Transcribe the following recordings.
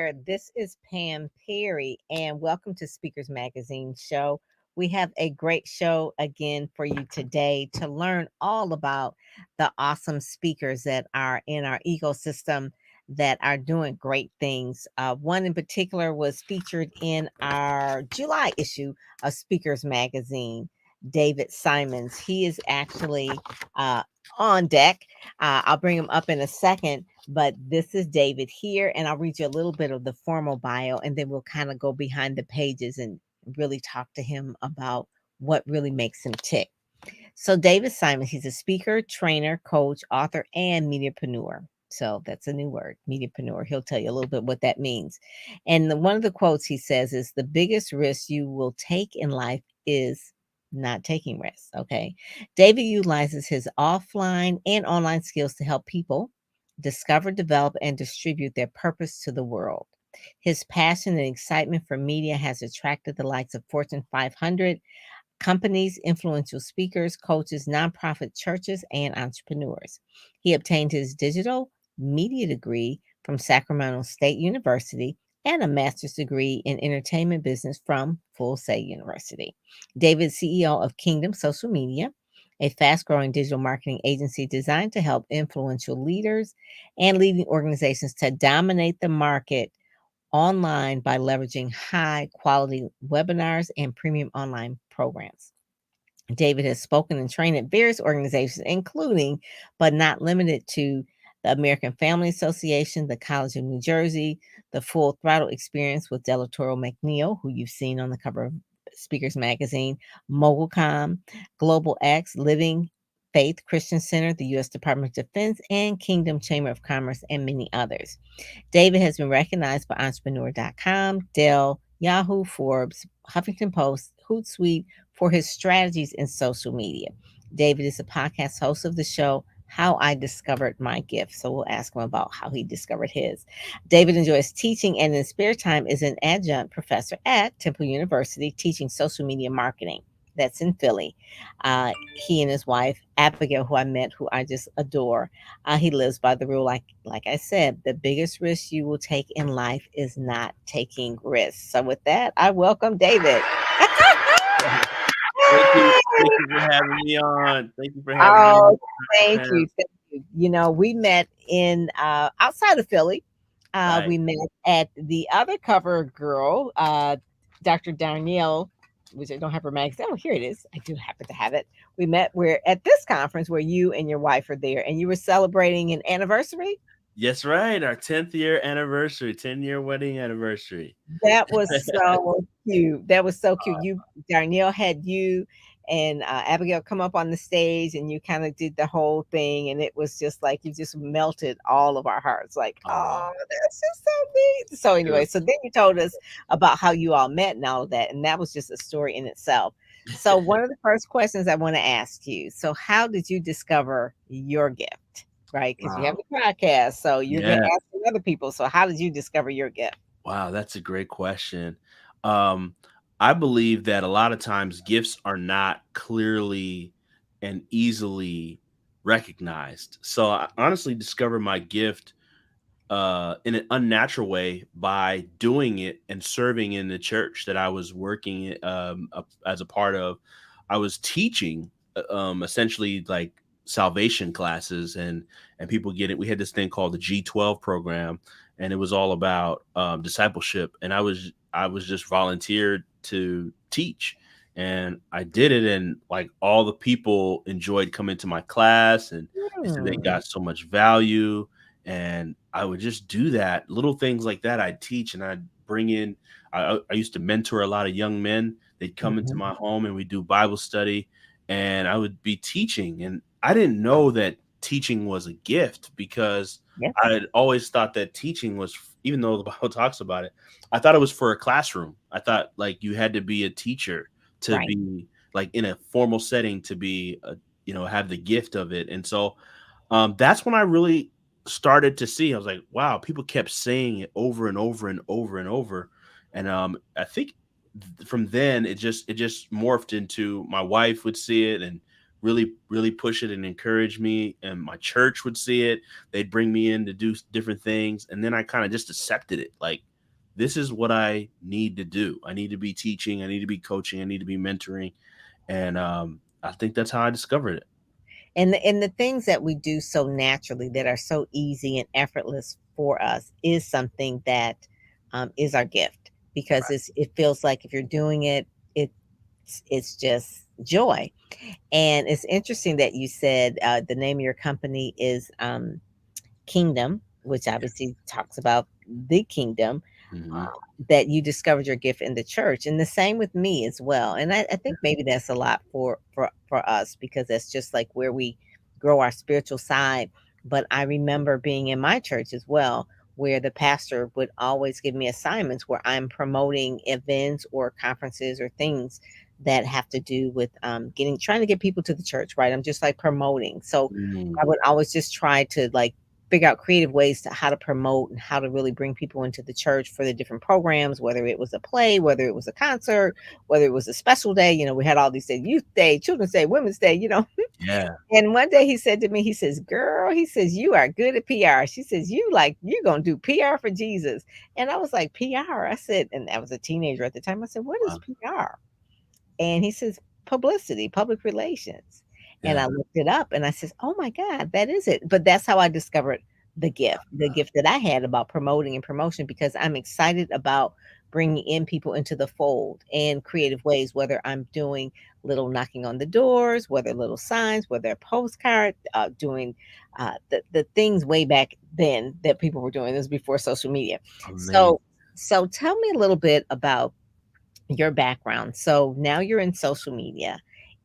there. This is Pam Perry, and welcome to Speakers Magazine Show. We have a great show again for you today to learn all about the awesome speakers that are in our ecosystem that are doing great things. One in particular was featured in our July issue of Speakers Magazine, David Simons. He is actually uh, on deck. I'll bring him up in a second, but this is David here, and I'll read you a little bit of the formal bio, and then we'll kind of go behind the pages and really talk to him about what really makes him tick. So, David Simon, he's a speaker, trainer, coach, author, and mediapreneur. So that's a new word, mediapreneur. He'll tell you a little bit what that means. And one of the quotes he says is the biggest risk you will take in life is not taking risks. Okay. David utilizes his offline and online skills to help people discover, develop, and distribute their purpose to the world. His passion and excitement for media has attracted the likes of Fortune 500 companies, influential speakers, coaches, nonprofit churches, and entrepreneurs. He obtained his digital media degree from Sacramento State University and a master's degree in entertainment business from Full Sail University. David, CEO of Kingdom Social Media, a fast growing digital marketing agency designed to help influential leaders and leading organizations to dominate the market online by leveraging high quality webinars and premium online programs. David has spoken and trained at various organizations, including but not limited to the American Family Association, the College of New Jersey, the Full Throttle Experience with Delatoro McNeil, who you've seen on the cover of Speakers Magazine, MobileCom, Global X, Living Faith Christian Center, the U.S. Department of Defense, and Kingdom Chamber of Commerce, and many others. David has been recognized by Entrepreneur.com, Dell, Yahoo, Forbes, Huffington Post, Hootsuite for his strategies in social media. David is a podcast host of the show How I Discovered My Gift. So we'll ask him about how he discovered his. David enjoys teaching and in spare time is an adjunct professor at Temple University teaching social media marketing. That's in Philly. He and his wife, Abigail, who I met, who I just adore, he lives by the rule, like I said, the biggest risk you will take in life is not taking risks. So with that, I welcome David. Thank you. Thank you for having me on. Thank you for having me Oh, on. thank Pam. you. Thank you. You know, we met in outside of Philly. Right. We met at the other cover girl, Dr. Danielle, which I don't have her magazine. Oh, here it is. I do happen to have it. We met where at this conference where you and your wife are there and you were celebrating an anniversary. Yes, right. Our 10th year anniversary, 10-year wedding anniversary. That was so cute. That was so cute. You Darnell had you and Abigail come up on the stage, and you kind of did the whole thing, and it was just like you just melted all of our hearts. Like, Oh, oh, that's just so neat. So it anyway, was so then you told us about how you all met and all of that, and that was just a story in itself. So one of the first questions I want to ask you: so how did you discover your gift? Right, because you have wow. a podcast, so you're Yeah. asking other people. So how did you discover your gift? Wow, that's a great question. Um, I believe that a lot of times gifts are not clearly and easily recognized. So I honestly discovered my gift in an unnatural way by doing it and serving in the church that I was working as a part of. I was teaching essentially like salvation classes and people get it. We had this thing called the G12 program, and it was all about discipleship. And I was just volunteered to teach, and I did it, and like all the people enjoyed coming to my class, and they said they Hmm. got so much value, and I would just do that. Little things like that I'd teach, and I'd bring in I used to mentor a lot of young men. They'd come into Mhm. my home and we'd do Bible study, and I would be teaching. And I didn't know that teaching was a gift because Yeah, I had always thought that teaching was, even though the Bible talks about it, I thought it was for a classroom. I thought like you had to be a teacher to right. be like in a formal setting to be have the gift of it. And so that's when I really started to see. I was like, wow, people kept saying it over and over and over and over, and I think from then it just morphed into my wife would see it and really push it and encourage me, and my church would see it. They'd bring me in to do different things, and then I kind of just accepted it. Like, this is what I need to do. I need to be teaching. I need to be coaching. I need to be mentoring. And I think that's how I discovered it. And the things that we do so naturally that are so easy and effortless for us is something that is our gift, because it feels like if you're doing it, it's just joy. And it's interesting that you said the name of your company is Kingdom, which obviously talks about the kingdom, Hmm. um, that you discovered your gift in the church, and the same with me as well. And I think maybe that's a lot for us, because that's just like where we grow our spiritual side. But I remember being in my church as well, where the pastor would always give me assignments where I'm promoting events or conferences or things that have to do with getting trying to get people to the church, right? I'm just like promoting. So Mm, I would always just try to like figure out creative ways to how to promote and how to really bring people into the church for the different programs, whether it was a play, whether it was a concert, whether it was a special day. We had all these things: youth day, children's day, women's day. yeah. And one day he said to me, he says, "Girl," he says, "you are good at PR." She says, "You're gonna do PR for Jesus." And I was like, "PR?" I said, and I was a teenager at the time. I said, "What is Wow. PR?" And he says, "Publicity, public relations." And I Yeah. looked it up and I says, "Oh my God, that is it." But that's how I discovered the gift that I had about promoting and promotion, because I'm excited about bringing in people into the fold in creative ways, whether I'm doing little knocking on the doors, whether little signs, whether a postcard, doing the things way back then that people were doing. This was before social media. Amazing. So tell me a little bit about your background. So now you're in social media.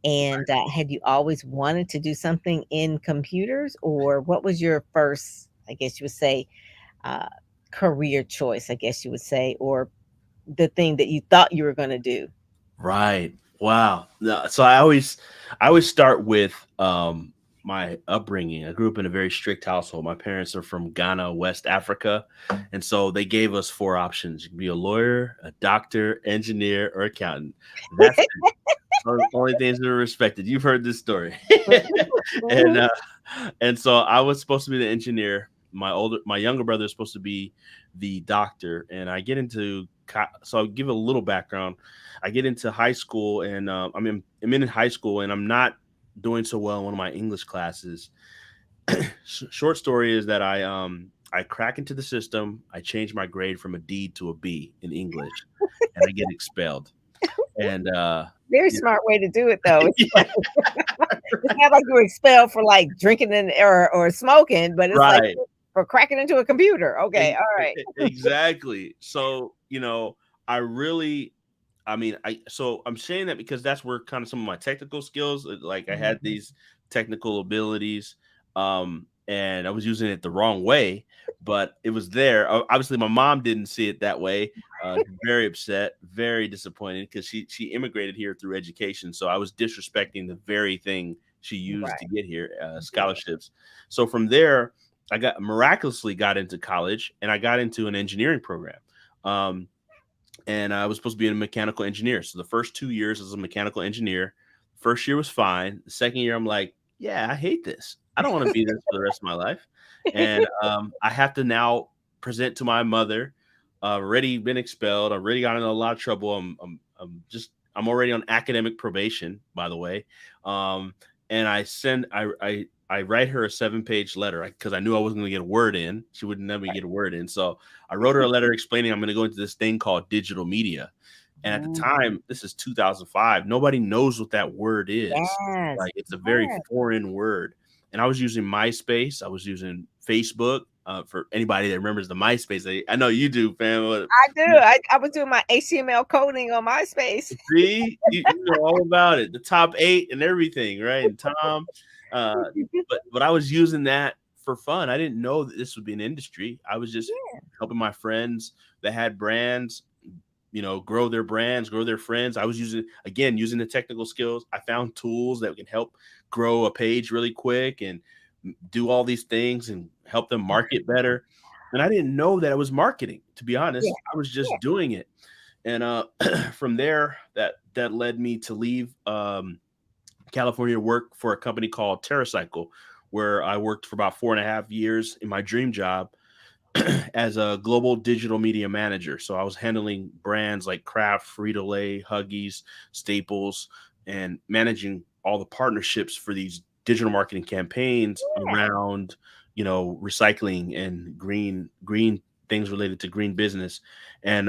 And had you always wanted to do something in computers, or what was your first, I guess you would say, uh, career choice, I guess you would say, or the thing that you thought you were going to do? Right. Wow. No, so I always start with my upbringing. I grew up in a very strict household. My parents are from Ghana, West Africa, and so they gave us four options: you can be a lawyer, a doctor, engineer, or accountant. That's it. So the only things that are respected. You've heard this story. and Mhm. uh and so I was supposed to be the engineer. My younger brother is supposed to be the doctor, and I get into so I'll give a little background. I get into high school, and I'm in high school, and I'm not doing so well in one of my English classes. Short story is that I crack into the system. I change my grade from a D to a B in English, and I get expelled. And Very you smart way to do it, though. It's, know, it's not like you were expelled for like drinking or smoking, but it's like right. for cracking into a computer. Okay, all right. Exactly. So, I really, so I'm saying that because that's where kind of some of my technical skills, like I had Mhm. these technical abilities, and I was using it the wrong way, but it was there. Obviously, my mom didn't see it that way. Very upset, very disappointed because she immigrated here through education. So I was disrespecting the very thing she used to Right. get here, Yeah. scholarships. So from there, I got into college and I got into an engineering program. Um, and I was supposed to be a mechanical engineer. So the first 2 years as a mechanical engineer, first year was fine. The second year, I'm like, yeah, I hate this. I don't want to be this for the rest of my life. And I have to now present to my mother. Already been expelled. Already got in a lot of trouble. I'm already on academic probation, by the way. Um, and I write her a 7-page letter because I knew I wasn't going to get a word in. She wouldn't let me get a word in. So I wrote her a letter explaining I'm going to go into this thing called digital media. And at the Mm. time, this is 2005. Nobody knows what that word is. Yes. Like it's a very Yes. foreign word. And I was using MySpace. I was using Facebook. For anybody that remembers the MySpace, I know you do, fam. But I do. I was doing my HTML coding on MySpace. see, you know all about it. The top eight and everything, right? And Tom. Uh, but I was using that for fun. I didn't know that this would be an industry. I was just helping my friends that had brands, grow their brands, grow their friends. I was using the technical skills. I found tools that can help grow a page really quick and do all these things and help them market better. And I didn't know that it was marketing, to be Yeah. honest. I was just doing it. And from there, that led me to leave California to work for a company called TerraCycle, where I worked for about 4.5 years in my dream job. as a global digital media manager. So I was handling brands like Kraft, Frito-Lay, Huggies, Staples, and managing all the partnerships for these digital marketing campaigns Yeah. around, recycling and green things related to green business. And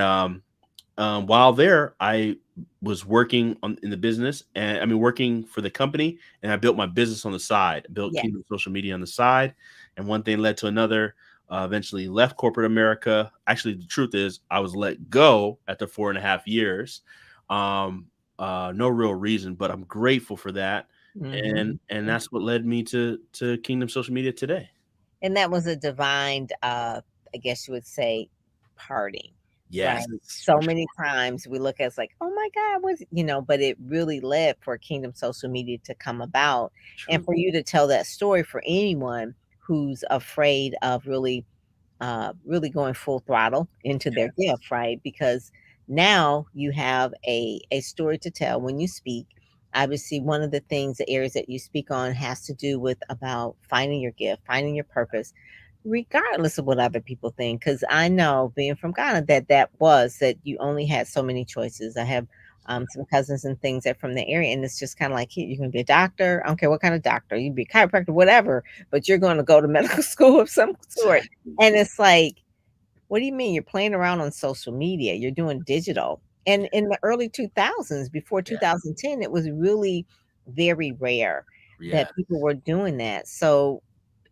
while there, I was working in the business, and I mean working for the company, and I built my business on the side. I built Yeah. Kingdom Social Media on the side, and one thing led to another. Eventually left corporate America. Actually, the truth is, I was let go after 4.5 years. Um, no real reason, but I'm grateful for that, Hmm. and that's what led me to Kingdom Social Media today. And that was a divine, I guess you would say, parting, right? Yes, So for sure. many times we look at it's like, oh my God, what's, but it really led for Kingdom Social Media to come about and True. for you to tell that story for anyone who's afraid of really going full throttle into their Yes. gift, right? Because now you have a story to tell when you speak. Obviously, one of the things, the areas that you speak on has to do with about finding your gift, finding your purpose, regardless of what other people think. Because I know, being from Ghana, that you only had so many choices. I have some cousins and things that from the area, and it's just kind of like, "Here, you can be a doctor. I don't care what kind of doctor. You can be a chiropractor, whatever, but you're going to go to medical school of some sort." Exactly. And it's like, what do you mean you're playing around on social media? You're doing digital. And in the early 2000s, before Yeah. 2010, it was really very rare Yeah. that people were doing that. So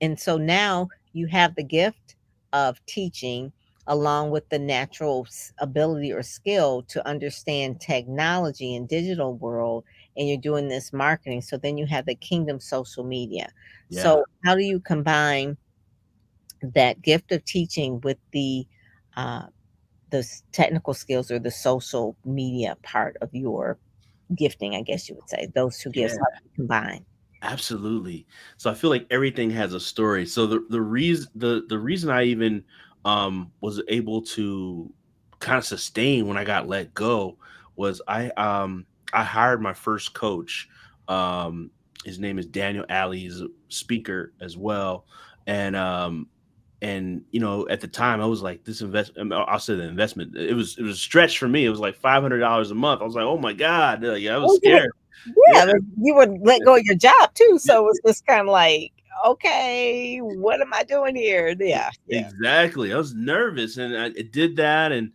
now you have the gift of teaching along with the natural ability or skill to understand technology and digital world, and you're doing this marketing. So then you have the kingdom social media. Yeah. So how do you combine that gift of teaching with uh, technical skills or the social media part of your gifting, I guess you would say. Those two gifts Yeah. have to combine. Absolutely. So I feel like everything has a story. So the reason I even was able to kind of sustain when I got let go was I hired my first coach. His name is Daniel Alley. He's a speaker as well. And at the time I was like, this investment, I'll say the investment, it was a stretch for me. It was like $500 a month. I was like, oh my God. Yeah, I was Oh, you would, scared. Yeah. yeah, but you would let go of your job too. So it's just kind of like, okay, what am I doing here? Yeah, yeah. Exactly. I was nervous, and I did that, and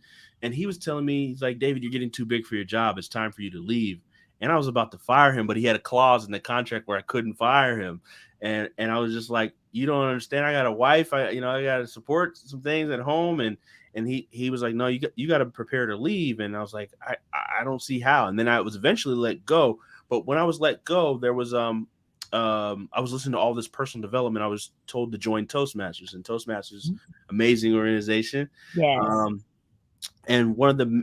he was telling me, he's like, David, you're getting too big for your job. It's time for you to leave. And I was about to fire him, but he had a clause in the contract where I couldn't fire him. And I was just like, you don't understand. I got a wife. I got to support some things at home. And he was like, no, you got to prepare to leave. And I was like, I don't see how. And then I was eventually let go. But when I was let go, there was I was listening to all this personal development. I was told to join Toastmasters, and Toastmasters, amazing organization. Yes. Um, and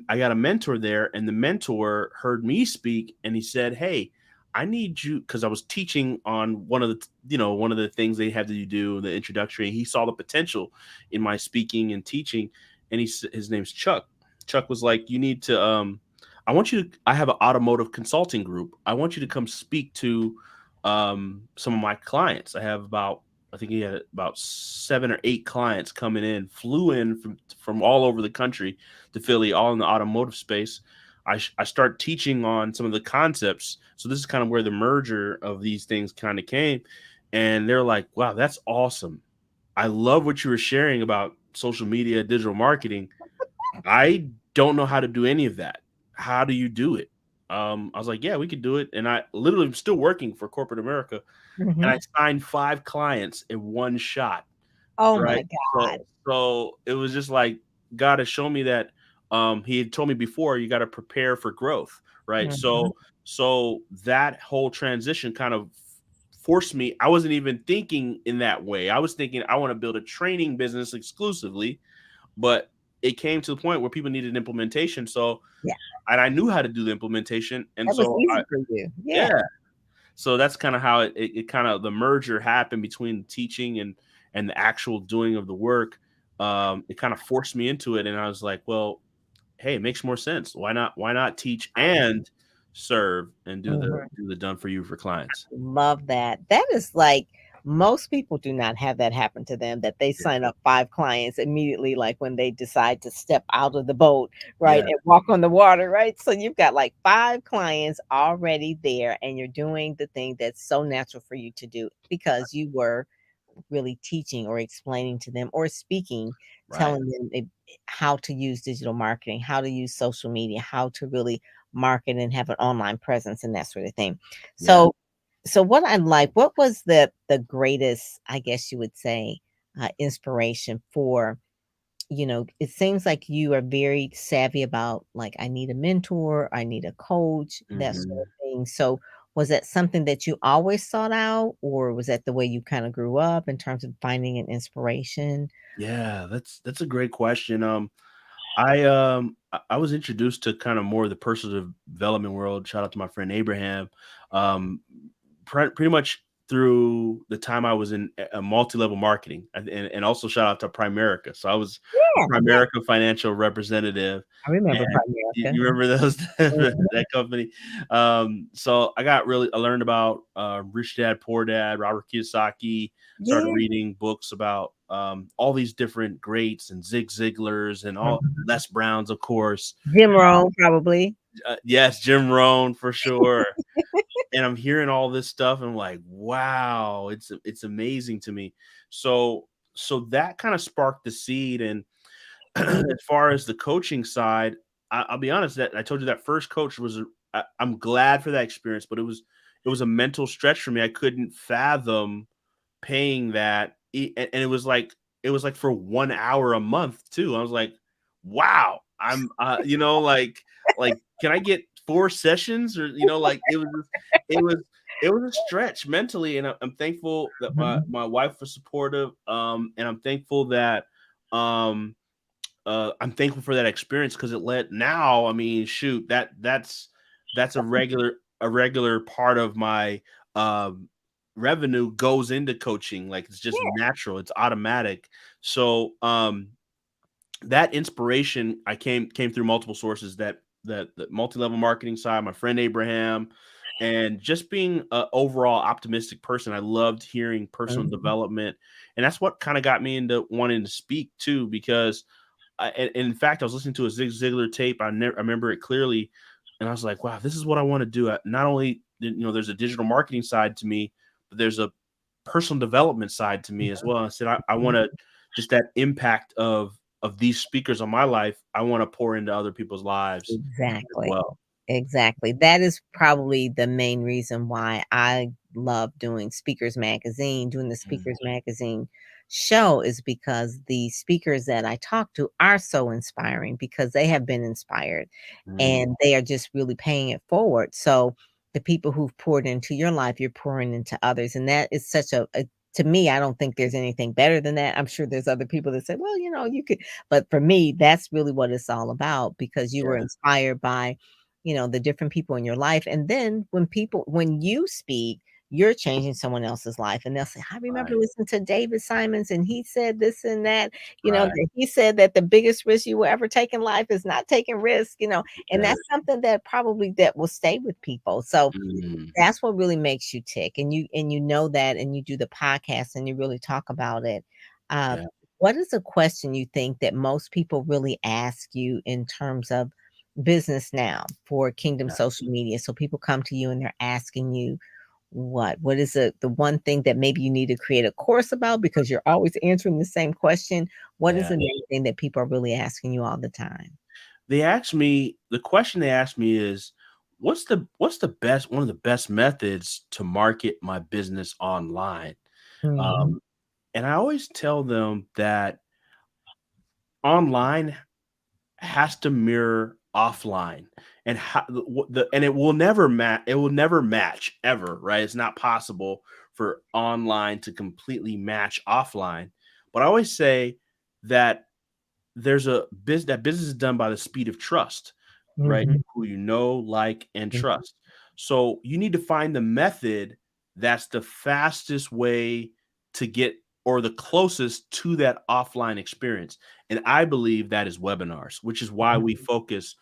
I got a mentor there, and the mentor heard me speak, and he said, "Hey, I need you," because I was teaching on one of the things they have to do, the introductory. And he saw the potential in my speaking and teaching, and his name's Chuck. Chuck was like, "You need to. I want you to. I have an automotive consulting group. I want you to come speak to some of my clients. I have about." I think he had about 7 or 8 clients coming in, flew in from all over the country to Philly, all in the automotive space. I start teaching on some of the concepts. So this is kind of where the merger of these things kind of came. And they're like, wow, that's awesome. I love what you were sharing about social media, digital marketing. I don't know how to do any of that. How do you do it? I was like, yeah, we could do it. And I literally am still working for corporate America, and Hmm. I signed 5 clients in one shot. Oh my Right? So God. so it was just like God has shown me that, he had told me before, you gotta prepare for growth, right? Hmm. So that whole transition kind of forced me. I wasn't even thinking in that way. I was thinking I wanna build a training business exclusively, but it came to the point where people needed implementation, Yeah, and I knew how to do the implementation, and that was so I easy for you. yeah. Yeah. So that's kind of how it kind of the merger happened between teaching and the actual doing of the work. It kind of forced me into it, and I was like, well, hey, it makes more sense. Why not teach and serve and do the Mhm. do the done for you for clients? Love that. That is like Most people do not have that happen to them, that they sign up 5 clients immediately, like, when they decide to step out of the boat, right, Yeah, and walk on the water, right? So you've got, like, 5 clients already there, and you're doing the thing that's so natural for you to do because you were really teaching or explaining to them or speaking, right. telling them how to use digital marketing, how to use social media, how to really market and have an online presence and that sort of thing. Yeah. So what I like, what was the greatest, I guess you would say, inspiration for, it seems like you are very savvy about, like, I need a mentor, I need a coach, that sort of Mhm. thing. So was that something that you always sought out, or was that the way you kind of grew up in terms of finding an inspiration? Yeah, that's a great question. I was introduced to kind of more of the personal development world. Shout out to my friend Abraham. Um, pretty much through the time I was in a multi-level marketing, and also shout out to Primerica. So I was a Yeah, yeah, Primerica financial representative, I remember and Primerica. you remember those Mhm. that company. So I learned about Rich Dad Poor Dad, Robert Kiyosaki. Started Yeah. reading books about all these different greats and Zig Ziglars and all Mhm. Les Browns, of course. Jim Rohn, probably. Yes, Jim Rohn for sure. And I'm hearing all this stuff, and I'm like, wow, it's amazing to me. So that kind of sparked the seed. And Yeah. as far as the coaching side, I'll be honest, that I told you that first coach was I'm glad for that experience, but it was a mental stretch for me. I couldn't fathom paying that, and it was like for 1 hour a month too. I was like, wow, I'm like, can I get 4 sessions, or like it was it was a stretch mentally. And I'm thankful that my Mhm. my wife was supportive, and I'm thankful that um I'm thankful for that experience, because it led now, I mean, shoot, that's a regular part of my um revenue goes into coaching. Like, it's just Yeah. natural, it's automatic. So that inspiration I came through multiple sources, that multi-level marketing side, my friend Abraham, and just being an overall optimistic person. I loved hearing personal Mhm. development, and that's what kind of got me into wanting to speak too, because and in fact, I was listening to a Zig Ziglar tape. I remember it clearly, and I was like, "Wow, this is what I want to do." Not only there's a digital marketing side to me, but there's a personal development side to me as well. And I said, I want to just that impact of these speakers on my life. I want to pour into other people's lives as Exactly. well. Exactly. That is probably the main reason why I love doing Speakers Magazine, doing the Mm, Speakers Magazine show, is because the speakers that I talk to are so inspiring because they have been inspired mm, and they are just really paying it forward. So the people who've poured into your life, you're pouring into others. And that is such a to me, I don't think there's anything better than that. I'm sure there's other people that say, well, you could, but for me, that's really what it's all about because you were yeah, inspired by, the different people in your life. And then when you speak, you're changing someone else's life. And they'll say, I remember right, listening to David Simons and he said this and that, right, that he said that the biggest risk you will ever take in life is not taking risks, and yeah, that's something that probably that will stay with people. So mm, that's what really makes you tick, and you know that, and you do the podcast, and you really talk about it. Uh, yeah, what is a question you think that most people really ask you in terms of business now for Kingdom yeah, Social Media? So people come to you and they're asking you what is the one thing that maybe you need to create a course about because you're always answering the same question? What is yeah. the main thing that people are really asking you all the time? The question they asked me is, what's the best one of the best methods to market my business online? Mhm. Um, and I always tell them that online has to mirror offline, and how and it will never match ever, right? It's not possible for online to completely match offline. But I always say that that business is done by the speed of trust, right? Mhm. Who you know, like, and Mhm. trust. So you need to find the method that's the fastest way to get, or the closest to, that offline experience. And I believe that is webinars, which is why we focus,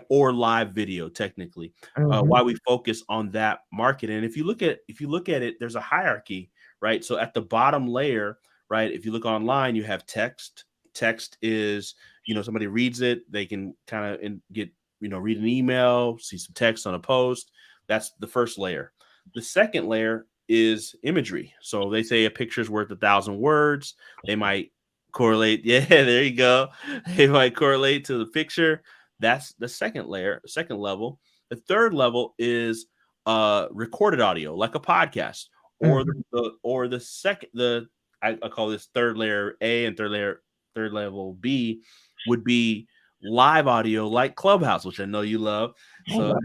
or live video technically, Mhm. why we focus on that market. And if you look at it, there's a hierarchy, right? So at the bottom layer, right, if you look online, you have text. Text is, somebody reads it, they can kind of get, read an email, see some text on a post. That's the first layer. The second layer is imagery. So they say a picture is worth 1,000 words. They might correlate. Yeah, there you go. They might correlate to the picture. That's the second layer, second level. The third level is recorded audio, like a podcast, or Mhm. the second I call this third layer A, and third level B would be live audio like Clubhouse, which I know you love. I So love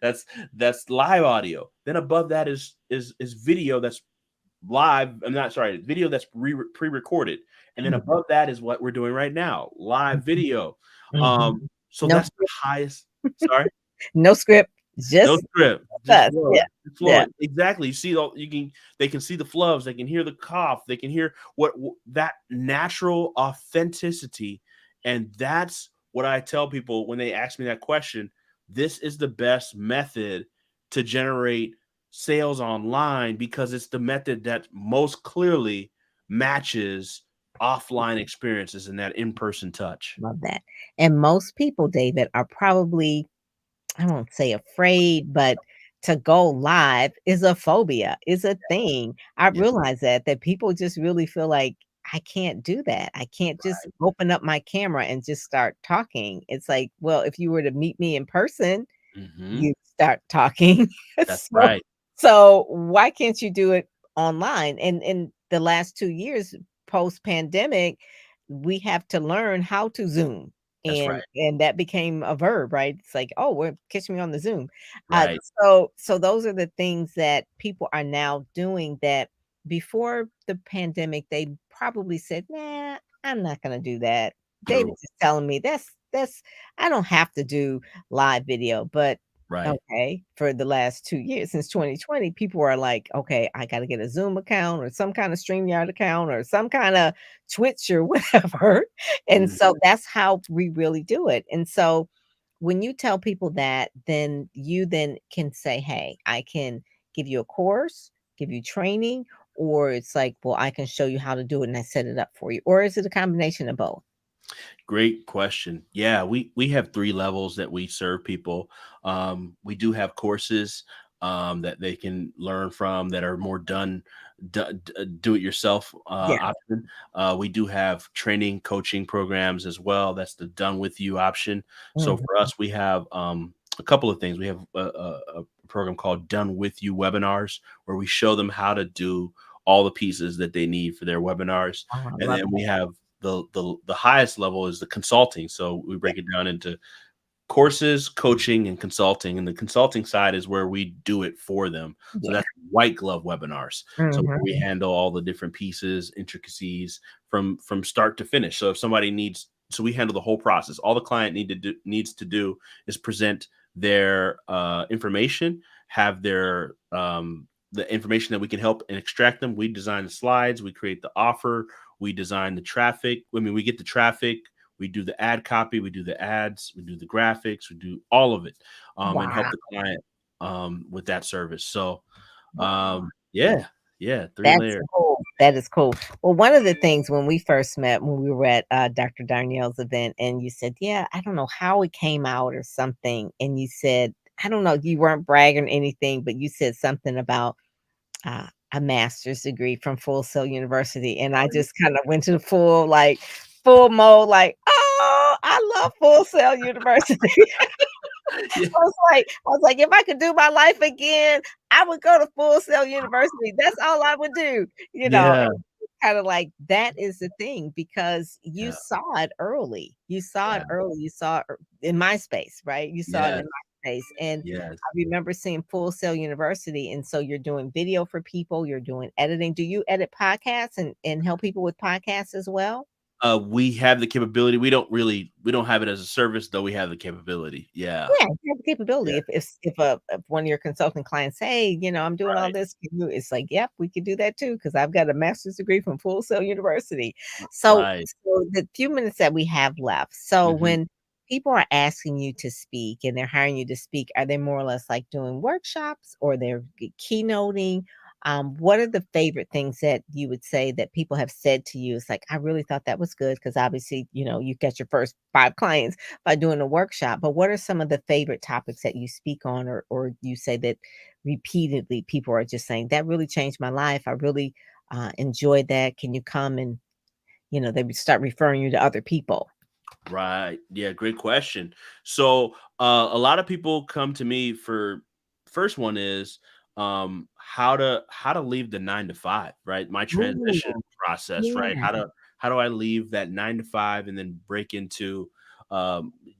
that's that's live audio. Then above that is video that's live. I'm not sorry, video that's pre-recorded. And then that. above that is what we're doing right now, live video. Mhm. So No that's the script, highest. Sorry. no script, No just script, just us. Yeah, flowing, just yeah. flowing. Exactly. You see, they can see the flubs, they can hear the cough, they can hear that natural authenticity, and that's what I tell people when they ask me that question. This is the best method to generate sales online because it's the method that most clearly matches offline experiences and that in-person touch. Love that. And most people, David, are probably, I won't say afraid, but to go live is a phobia, is a thing. I Yeah, realize that people just really feel like I can't do that. I can't just open up my camera and just start talking. It's like, well, if you were to meet me in person, hmm, you start talking. that's So right. so why can't you do it online? And in the last 2 years post-pandemic, we have to learn how to Zoom, That's right. and that became a verb, right? It's like, "Oh, we're catch me on the Zoom." Uh, Right. so those are the things that people are now doing that before the pandemic, they probably said, "Nah, I'm not gonna do that." True. David's just telling me that's I don't have to do live video, but Right. okay, for the last 2 years, since 2020, people are like, "Okay, I gotta get a Zoom account or some kinda StreamYard account or some kinda Twitch or whatever," and Mhm. so that's how we really do it, and so when you tell people that, then you then can say, "Hey, I can give you a course, give you training," or it's like, "Well, I can show you how to do it and I set it up for you," or is it a combination of both? Great question. Yeah, we have 3 levels that we serve people. We do have courses, that they can learn from that are more do it yourself, Yeah. option. We do have training, coaching programs as well. That's the done with you option. So Mhm. for us, we have, a couple of things. We have a program called Done With You webinars, where we show them how to do all the pieces that they need for their webinars. Oh, I And love then we that. have the highest level is the consulting. So we Yeah. break it down into courses, coaching, and consulting. And the consulting side is where we do it for them. So Yeah. that's white glove webinars. So where Mhm. we handle all the different pieces, intricacies from start to finish. So if somebody needs, so we handle the whole process. All the client needs to do is present their information, have their the information that we can help and extract them. We design the slides, we create the offer, we design the traffic. I mean, we get the traffic, we do the ad copy, we do the ads, we do the graphics, we do all of it, and help Wow. the client with that service. So, Wow. yeah, yeah, three That's layers. cool. That is cool. Well, one of the things when we first met, when we were at, Dr. Darnell's event, and you said, "Yeah, I don't know how it came out or something," and you said, I don't know, you weren't bragging or anything, but you said something about, a master's degree from Full Sail University, and I just kinda went to the full mode, like, "Oh, I love Full Sail University." Yeah, I was like, "If I could do my life again, I would go to Full Sail University. That's all I would do," yeah, and kinda like that is the thing because you yeah, saw it early. You saw yeah, it early. You saw it in my space, right? You saw it yes, in my space, and yes. I remember seeing Full Sail University, and so you're doing video for people, you're doing editing. Do you edit podcasts and help people with podcasts as well? We have the capability. We don't have it as a service, though. We have the capability. Yeah, Yeah, you have the yeah, capability. If one of your consulting clients, "Hey, I'm doing all right, this, can you?" It's like, "Yep, we could do that too because 'cause I've got a master's degree from Full Sail University." So right. so the few minutes that we have left, so Mhm. when people are asking you to speak and they're hiring you to speak, are they more or less like doing workshops or they're keynoting? What are the favorite things that you would say that people have said to you? It's like, I really thought that was good because obviously, you get your first 5 clients by doing a workshop. But what are some of the favorite topics that you speak on, or you say that repeatedly people are just saying that really changed my life? I really enjoyed that. Can you come and they would start referring you to other people? Right. Yeah, great question. So, a lot of people come to me for first one is how to leave the 9 to 5, right? My transition Ooh, process, right? yeah. How do I leave that 9 to 5 and then break into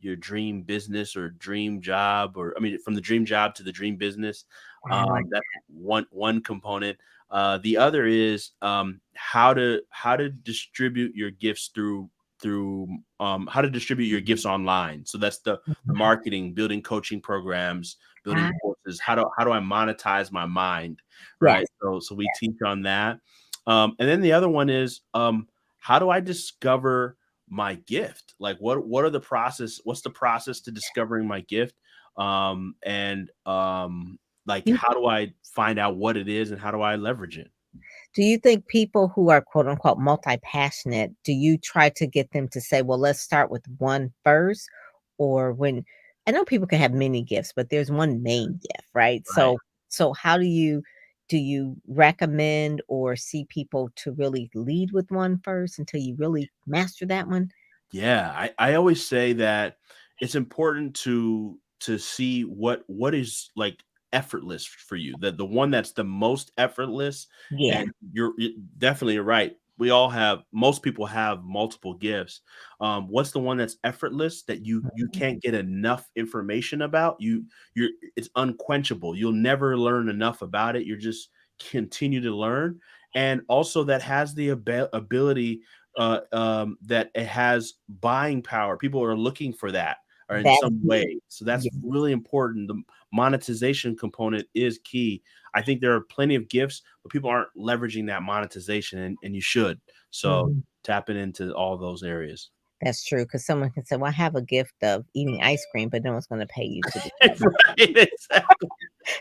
your dream business or dream job, or I mean from the dream job to the dream business. I like That's one component. The other is how to distribute your gifts through how to distribute your gifts online. So that's the marketing, building coaching programs, building I courses. How do I monetize my mind, right? yes. So we teach on that. And then the other one is how do I discover my gift? Like what are the process? What's the process to discovering my gift? And like You how do I find out what it is and how do I leverage it? Do you think people who are quote unquote multi-passionate, do you try to get them to say, well, let's start with one first? Or when I know people can have many gifts, but there's one main gift, right? Right. So how do you recommend or see people to really lead with one first until you really master that one? Yeah, I always say that it's important to see what is like effortless for you. The one that's the most effortless, Yeah. and you're definitely right. We all have most people have multiple gifts. What's the one that's effortless that you Mhm. can't get enough information about? You're it's unquenchable. You'll never learn enough about it. You're just continue to learn, and also that has the ability that it has buying power. People are looking for that or in That's some huge. way. So that's Yeah. really important. The monetization component is key. I think there are plenty of gifts, but people aren't leveraging that monetization, and you should. So Mhm. tapping into all those areas. That's true. Because someone can say, well, I have a gift of eating ice cream, but no one's going to pay you to do that. Right, exactly.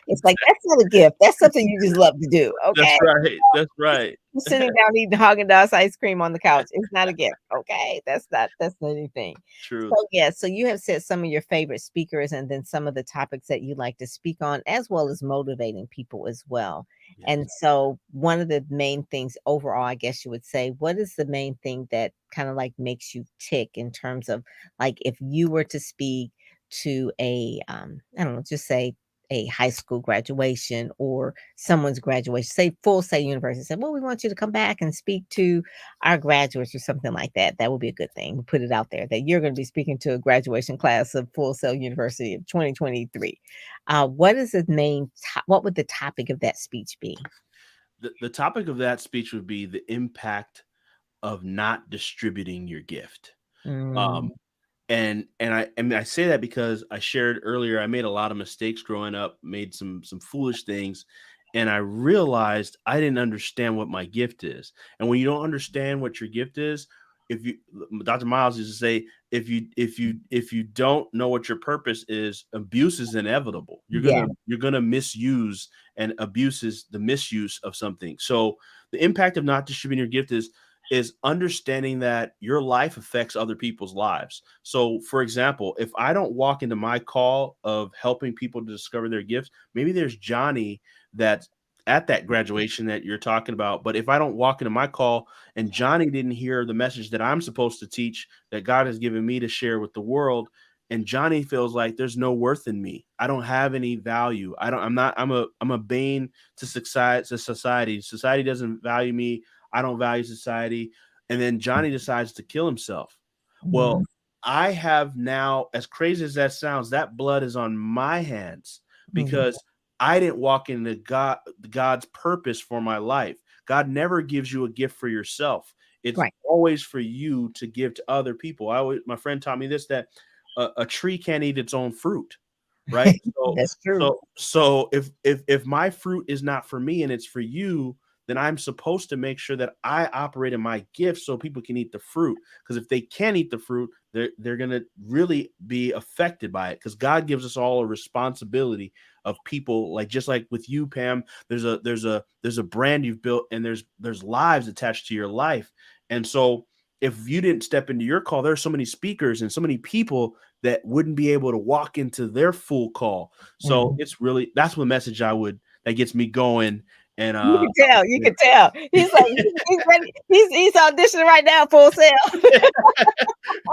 It's like, that's not a gift. That's something you just love to do, That's okay? right. That's right. You're sitting down eating Haagen-Dazs ice cream on the couch. It's not a gift, okay? That's not anything. Truth. So, yeah, so you have said some of your favorite speakers and then some of the topics that you like to speak on, as well as motivating people as well. Yes. And so one of the main things overall, I guess you would say, what is the main thing that kinda, like, makes you tick in terms of, like, if you were to speak to I don't know, just say a high school graduation or someone's graduation, say Full Sail University said, "Well, we want you to come back and speak to our graduates," or something like that. That would be a good thing. We put it out there that you're going to be speaking to a graduation class of Full Sail University of 2023. What is the what would the topic of that speech be? The topic of that speech would be the impact of not distributing your gift. Mm, Um, and I say that because I shared earlier I made a lot of mistakes growing up, made some foolish things, and I realized I didn't understand what my gift is. And when you don't understand what your gift is, if you Dr. Miles used to say, if you don't know what your purpose is, abuse is inevitable. You're yeah, gonna you're gonna misuse, and abuse is the misuse of something. So the impact of not distributing your gift is understanding that your life affects other people's lives. So, for example, if I don't walk into my call of helping people to discover their gifts, maybe there's Johnny that's at that graduation that you're talking about. But if I don't walk into my call and Johnny didn't hear the message that I'm supposed to teach, that God has given me to share with the world, and Johnny feels like there's no worth in me. I don't have any value. I'm a bane to society. Society doesn't value me. I don't value society. And then Johnny decides to kill himself. mhm, Well, I have now, as crazy as that sounds, that blood is on my hands mhm, because I didn't walk into God's purpose for my life. God never gives you a gift for yourself. It's right. always for you to give to other people. My friend taught me this, that a tree can't eat its own fruit, right? So That's true. so if my fruit is not for me and it's for you, then I'm supposed to make sure that I operate in my gift so people can eat the fruit. Because if they can't eat the fruit, they're gonna really be affected by it. Because God gives us all a responsibility of people, like just like with you, Pam. There's a brand you've built, and there's lives attached to your life. And so if you didn't step into your call, there are so many speakers and so many people that wouldn't be able to walk into their full call. So Mhm. it's really, that's what message that gets me going. And You can tell, you can tell. He's like, he's ready. He's auditioning right now, Full Sail.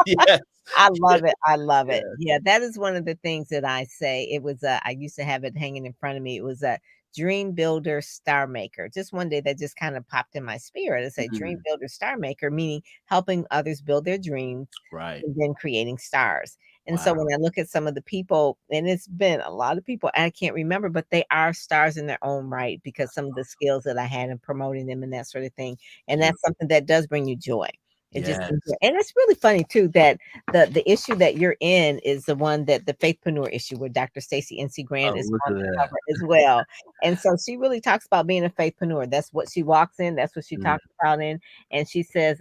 yes, I love it. I love yeah. it. Yeah, that is one of the things that I say. It was I used to have it hanging in front of me. It was a dream builder star maker. Just one day that just kind of popped in my spirit. It's a dream Mhm. builder star maker, meaning helping others build their dreams Right. and then creating stars. And so Wow. when I look at some of the people, and it's been a lot of people, I can't remember, but they are stars in their own right because some of the skills that I had in promoting them and that sort of thing. And Mhm. that's something that does bring you joy. It just Yes. and it's really funny too that the issue that you're in is the one that the faithpreneur issue where Dr. Stacey NC Grant Oh, is look on at the that. cover as well. And so she really talks about being a faithpreneur. That's what she walks in, that's what she Mm, talks about in. And she says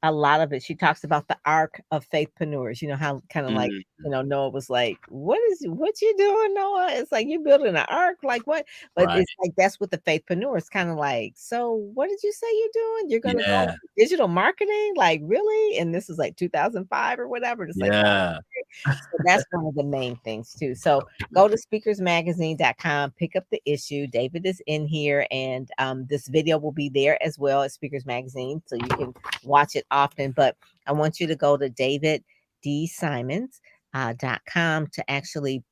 a lot of it, she talks about the arc of faithpreneurs, you know, how kind of like, mm, you know, Noah was like, what you doing, Noah? It's like you building an ark, like what? But right. it's like that's what the faithpreneur is kind of like. So what did you say you're doing? You're gonna go Yeah. into digital marketing? Like really? And this is like 2005 or whatever. It's like, wow. Yeah. So that's one of the main things too. So go to speakersmagazine.com, pick up the issue. David is in here, and this video will be there as well as Speakers Magazine, so you can watch it often. But I want you to go to daviddsimons.com to actually,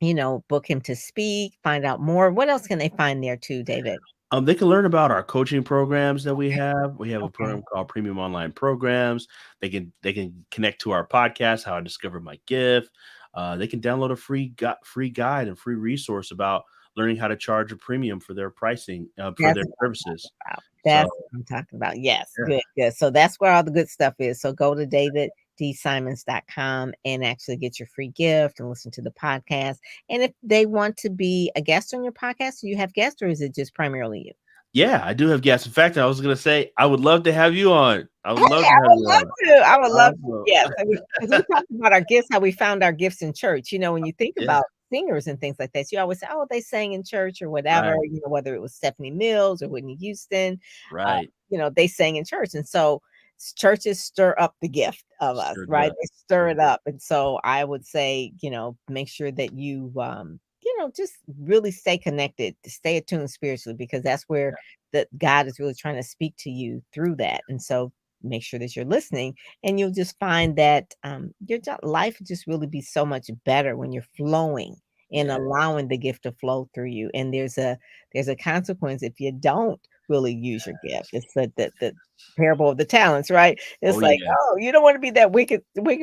you know, book him to speak, find out more. What else can they find there too, David? They can learn about our coaching programs that we have. We have a Okay. program called Premium Online Programs. They can connect to our podcast, How I Discovered My Gift. They can download a free guide and free resource about learning how to charge a premium for their pricing for That's their what I'm services. talking about. So That's what I'm talking about. Yes, yeah, good, good. So that's where all the good stuff is. So go to daviddsimons.com and actually get your free gift and listen to the podcast. And if they want to be a guest on your podcast, do you have guests or is it just primarily you? yeah, I do have guests. In fact, I was gonna say I would love to have you on. I would Hey, love to I have would you love on. to. I would love to. Awesome. Yes. Because we talked about our gifts, how we found our gifts in church. You know, when you think Yeah, about singers and things like that, you always say, oh, they sang in church or whatever, right, you know, whether it was Stephanie Mills or Whitney Houston, right. you know, they sang in church. And so churches stir up the gift of us, Sure right? does. They stir Sure it does. up. And so I would say, you know, make sure that you know, just really stay connected, stay attuned spiritually, because that's where that God is really trying to speak to you through that. And so make sure that you're listening and you'll just find that life will just really be so much better when you're flowing and Yeah. allowing the gift to flow through you. And there's a consequence if you don't really use your gift. It's the parable of the talents, right? Oh It's like, yeah. oh, you don't want to be that wicked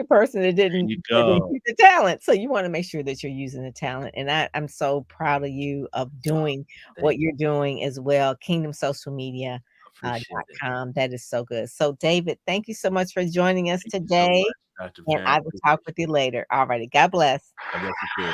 person There you that didn't go. use the talent. So you want to make sure that you're using the talent. And I'm so proud of you of Oh, doing what thank you're doing as well. Kingdom Social Media appreciate it. .com. That is so good. So, David, thank you so much for joining us Thank you so today, much, Dr. and Pam. I will talk with you later. All righty. God bless. God bless you too.